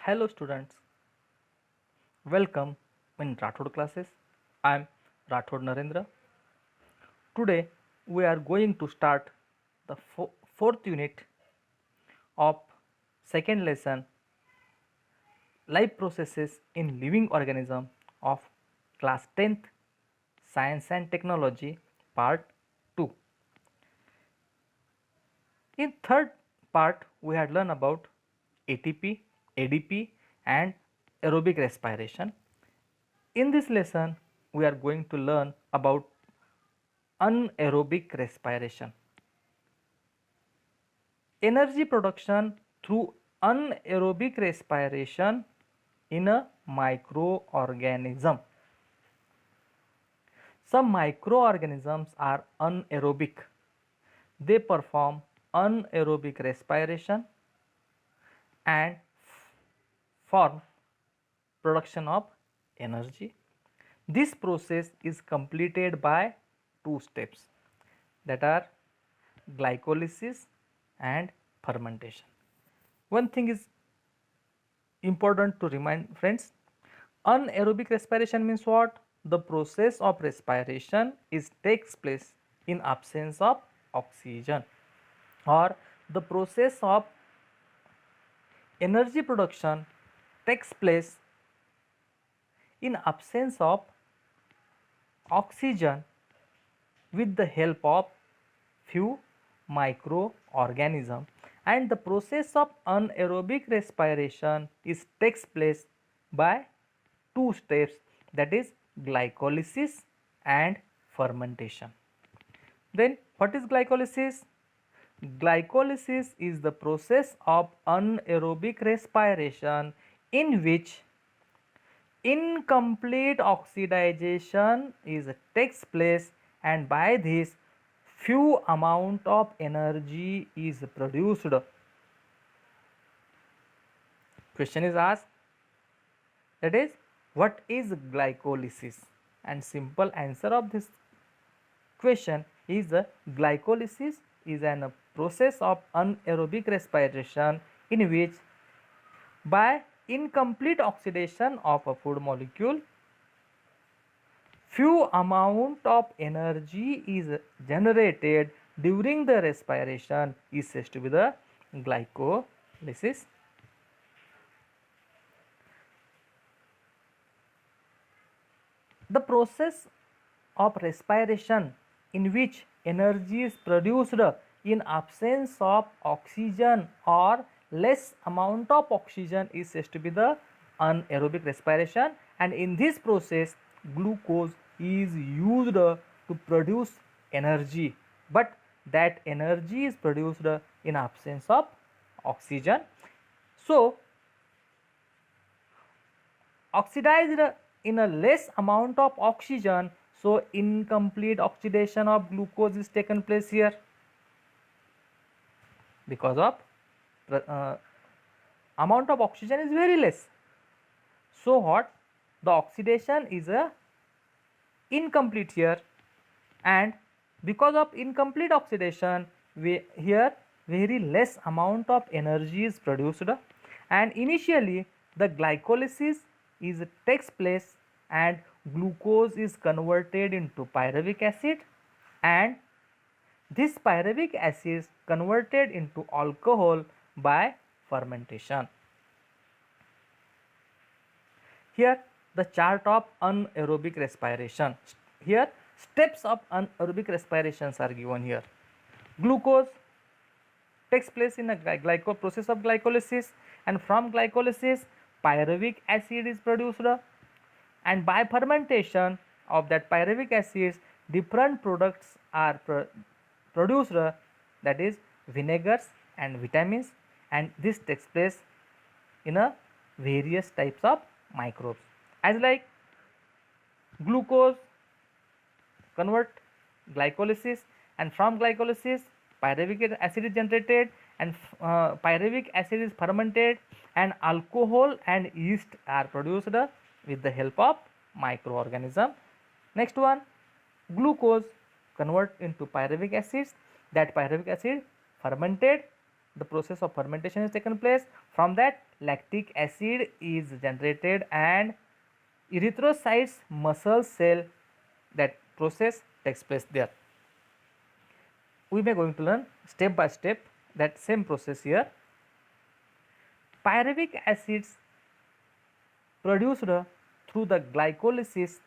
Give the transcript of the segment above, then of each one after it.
Hello students, welcome in Rathod classes. I am Rathod Narendra. Today we are going to start the fourth unit of second lesson, life processes in living organism of class 10th Science and Technology part 2. In third part we had learned about ATP, ADP and aerobic respiration. In this lesson we are going to learn about anaerobic respiration. Energy production through anaerobic respiration in a microorganism. Some microorganisms are anaerobic. They perform anaerobic respiration and form production of energy. This process is completed by two steps, that are glycolysis and fermentation. One thing is important to remind friends, anaerobic respiration means what? The process of respiration takes place in absence of oxygen, or the process of energy production takes place in absence of oxygen with the help of few microorganisms, and the process of anaerobic respiration takes place by two steps, that is glycolysis and fermentation. Then what is glycolysis? Glycolysis is the process of anaerobic respiration in which incomplete oxidation takes place, and by this few amount of energy is produced. Question is asked, that is, what is glycolysis? And simple answer of this question is glycolysis is a process of anaerobic respiration in which by incomplete oxidation of a food molecule, few amount of energy is generated during the respiration is said to be the glycolysis. The process of respiration in which energy is produced in absence of oxygen or less amount of oxygen is said to be the anaerobic respiration, and in this process glucose is used to produce energy, but that energy is produced in absence of oxygen. So oxidized in a less amount of oxygen, so incomplete oxidation of glucose is taken place here because of amount of oxygen is very less. So what? The oxidation is incomplete here, and because of incomplete oxidation here very less amount of energy is produced, and initially the glycolysis takes place and glucose is converted into pyruvic acid, and this pyruvic acid is converted into alcohol by fermentation. Here the chart of anaerobic respiration. Here steps of anaerobic respirations are given here. Glucose takes place in a process of glycolysis, and from glycolysis pyruvic acid is produced, and by fermentation of that pyruvic acid different products are produced, that is vinegars and vitamins, and this takes place in a various types of microbes, as like glucose convert glycolysis, and from glycolysis pyruvic acid is generated, and pyruvic acid is fermented, and alcohol and yeast are produced with the help of microorganism. Next one, glucose convert into pyruvic acids, that pyruvic acid fermented, the process of fermentation is taken place. From that, lactic acid is generated and erythrocytes muscle cell, that process takes place there. We may going to learn step by step that same process here. Pyruvic acids produced through the glycolysis.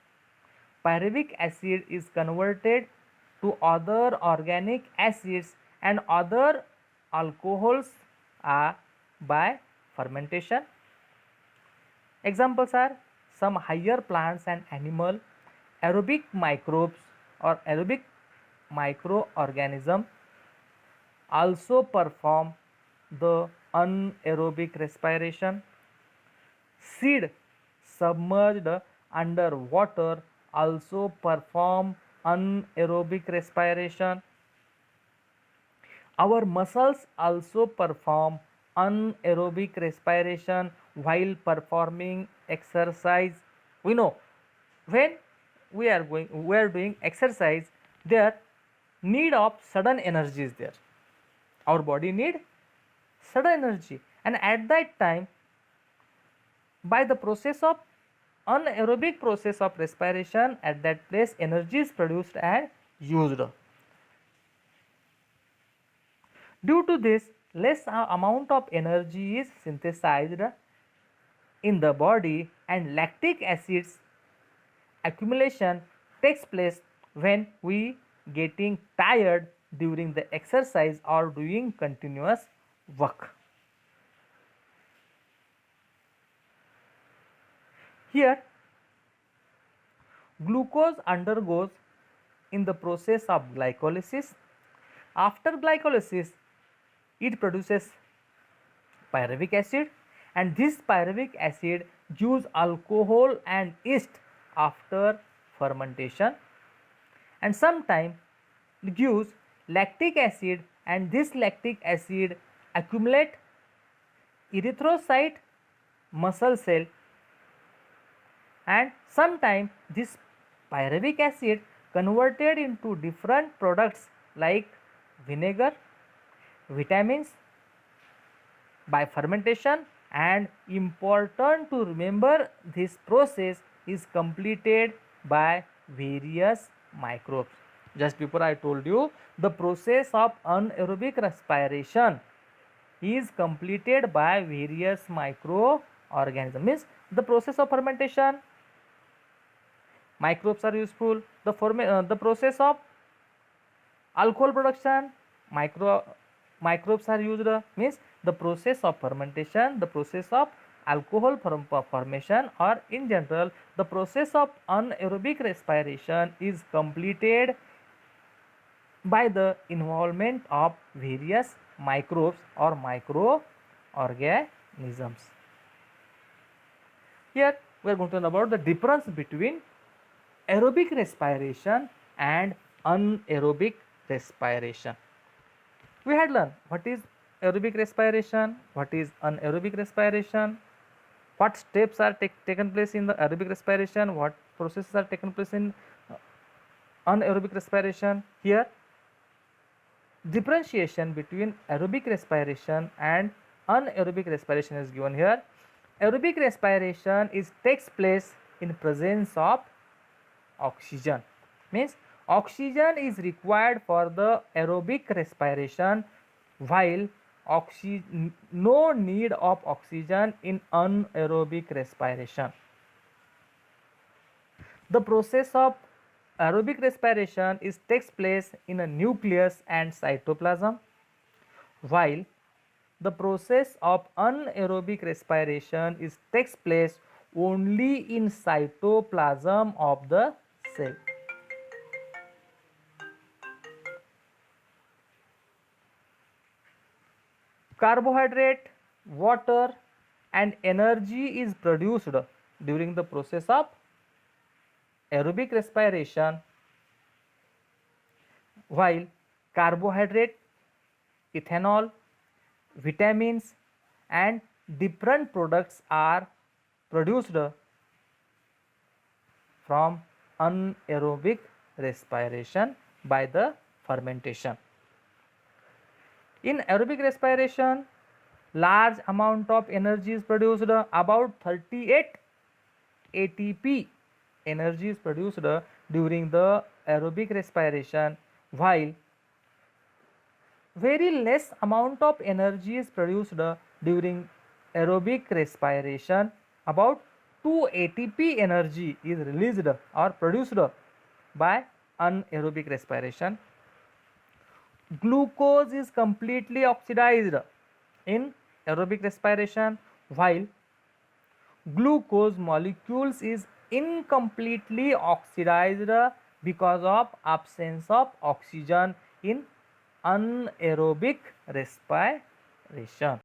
Pyruvic acid is converted to other organic acids and other alcohols by fermentation. Examples are some higher plants and animal, aerobic microbes or aerobic microorganisms also perform the anaerobic respiration. Seed submerged under water also perform anaerobic respiration. Our muscles also perform anaerobic respiration while performing exercise. We know when we are doing exercise, there need of sudden energy is there. Our body need sudden energy, and at that time, by the process of anaerobic process of respiration, at that place energy is produced and used. Due to this, less amount of energy is synthesized in the body, and lactic acids accumulation takes place when we getting tired during the exercise or doing continuous work. Here, glucose undergoes in the process of glycolysis. After glycolysis, it produces pyruvic acid, and this pyruvic acid gives alcohol and yeast after fermentation, and sometimes it gives lactic acid, and this lactic acid accumulate erythrocyte muscle cell, and sometimes this pyruvic acid converted into different products like vinegar, vitamins by fermentation. And important to remember, this process is completed by various microbes. Just before I told you, the process of anaerobic respiration is completed by various microorganisms. Means the process of fermentation, microbes are useful. The process of alcohol production, microbes are used. Means the process of fermentation, the process of alcohol formation, or in general the process of anaerobic respiration is completed by the involvement of various microbes or microorganisms. Here we are going to learn about the difference between aerobic respiration and anaerobic respiration. We had learned what is aerobic respiration, what is anaerobic respiration, what steps are taken place in the aerobic respiration, what processes are taken place in anaerobic respiration. Here, differentiation between aerobic respiration and anaerobic respiration is given here. Aerobic respiration takes place in presence of oxygen. Means oxygen is required for the aerobic respiration, while no need of oxygen in anaerobic respiration. The process of aerobic respiration takes place in a nucleus and cytoplasm, while the process of anaerobic respiration takes place only in cytoplasm of the cell. Carbohydrate, water and energy is produced during the process of aerobic respiration, while carbohydrate, ethanol, vitamins and different products are produced from anaerobic respiration by the fermentation. In aerobic respiration, large amount of energy is produced, about 38 ATP energy is produced during the aerobic respiration, while very less amount of energy is produced during aerobic respiration. About 2 ATP energy is released or produced by anaerobic respiration. Glucose is completely oxidized in aerobic respiration, while glucose molecules is incompletely oxidized because of absence of oxygen in anaerobic respiration.